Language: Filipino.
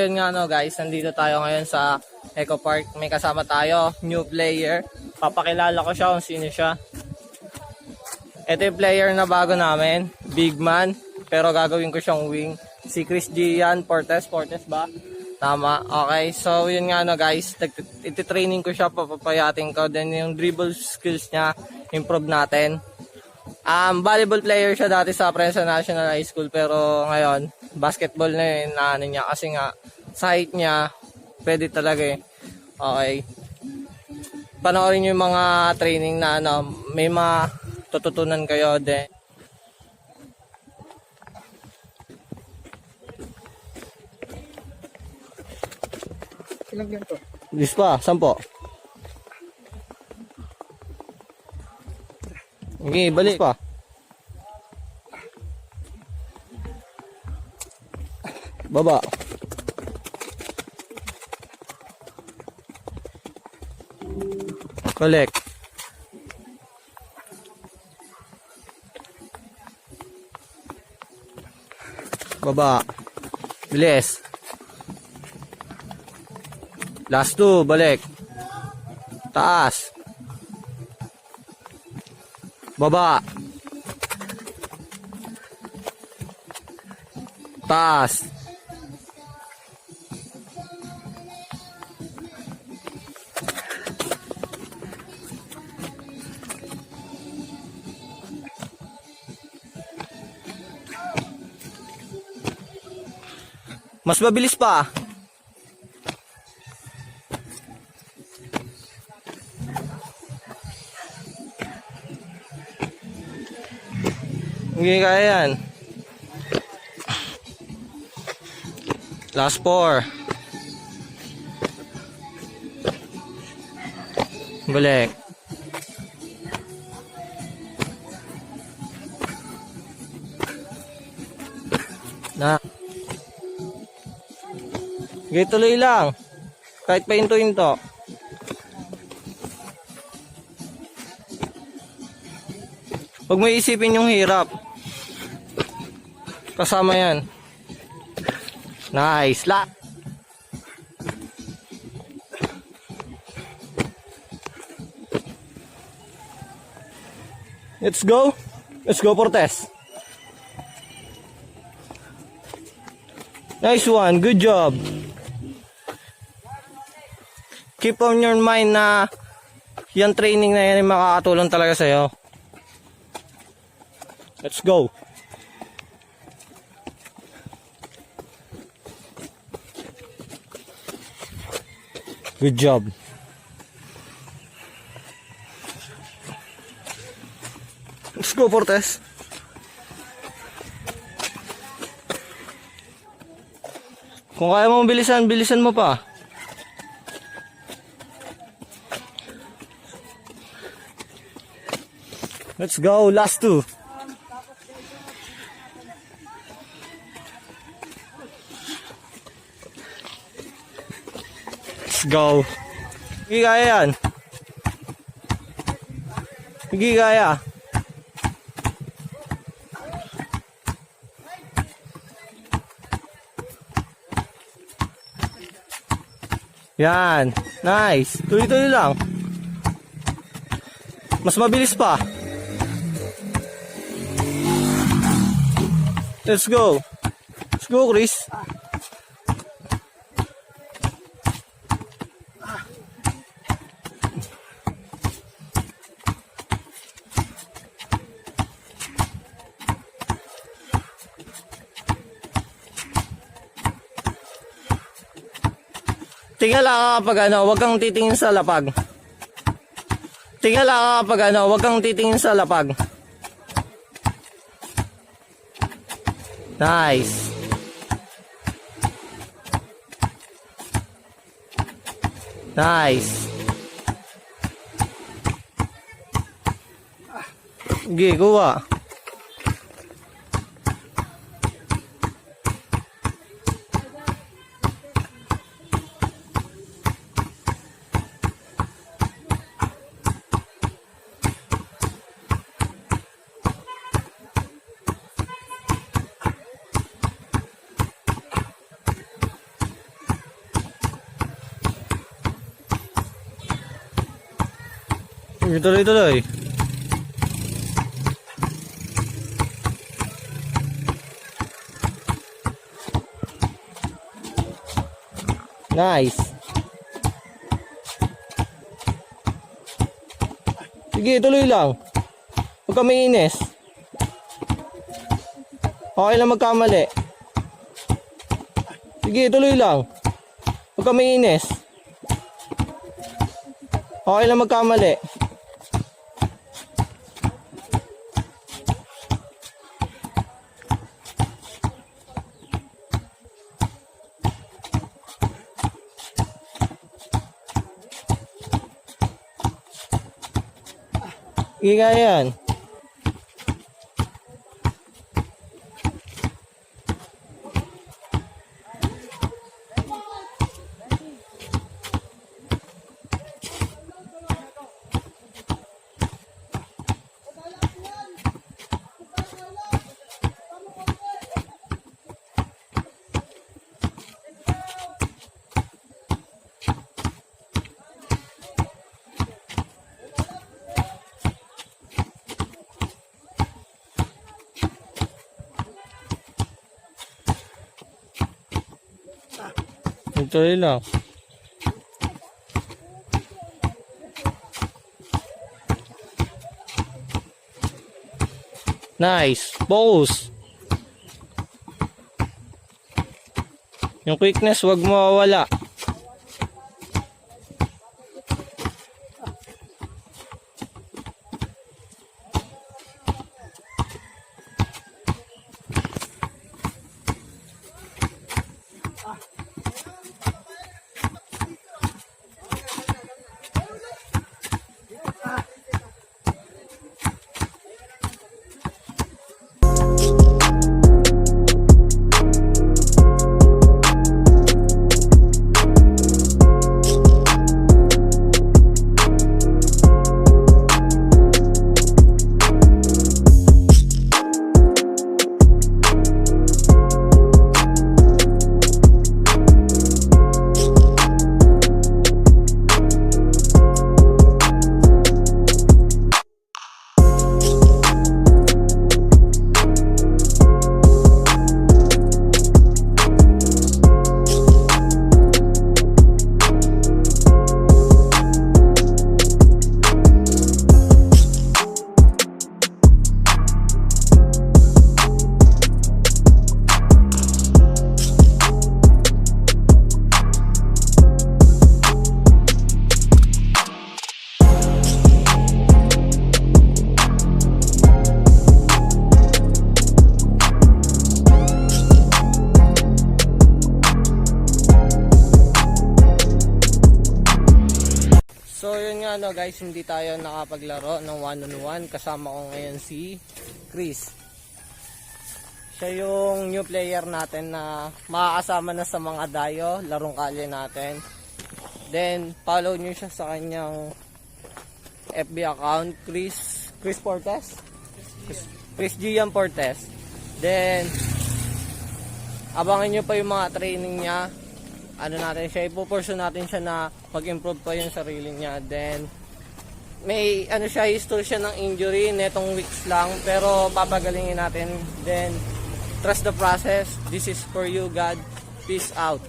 yun nga no guys, nandito tayo ngayon sa Eco Park. May kasama tayo, new player. Papakilala ko siya kung sino siya. Ito yung player na bago namin, big man. Pero gagawin ko siyang wing. Si Chris Gian Portes ba? Tama, okay. So yun nga no guys, iti-training ko siya, papapayatin ko. Then yung dribble skills niya, improve natin. Volleyball player siya dati sa Prensa National High School, pero ngayon basketball na yun na ano niya, kasi nga sa height niya pwede talaga eh. Okay, panoorin nyo yung mga training na ano, may mga tututunan kayo din. Ilang ganito? Bis pa, 10. Okay, balik pa. Baba. Balik. Baba. Bilis. Last 2, balik. Taas. Baba. Taas. Mas mabilis pa. Hindi kaya yan. Last 4. Balik. Na. Okay, tuloy lang. Kahit pahinto-hinto. Huwag mo isipin yung hirap. Kasama yan. Nice. Let's go. Let's go, Portes. Nice one. Good job. Keep on your mind na yung training na yan ay makakatulong talaga sa'yo. Let's go. Good job. Let's go, Portes. Kung kaya mo bilisan, bilisan mo pa. Let's go, last 2. Let's go. Hindi kaya yan. Hindi kaya. Yan. Nice. Tuloy-tuloy lang. Mas mabilis pa. Let's go. Let's go, Chris. Tingala ka kapag ano, wag kang titingin sa lapag. Tingala ka kapag ano, wag kang titingin sa lapag. Nice. Nice. Sige, kuha. Tuloy-tuloy. Nice. Sige, tuloy lang. Huwag ka mainis. Okay lang magkamali. Sige, tuloy lang. Huwag ka mainis. Okay lang magkamali. Higa yan. Tuloy lang. Nice. Focus. Yung quickness, wag mawawala. So yun nga no guys, hindi tayo nakapaglaro ng 1-on-1. Kasama ko ngayon si Chris. Siya yung new player natin na makakasama na sa mga dayo, larong kalye natin. Then follow nyo siya sa kanyang FB account, Chris Portes? Chris Gian Portes. Then abangan nyo pa yung mga training niya. Ano natin siya, ipupursue natin siya na mag-improve pa yung sarili niya. Then may ano siya, history siya ng injury netong weeks lang, pero papagalingin natin. Then trust the process. This is for you, God. Peace out.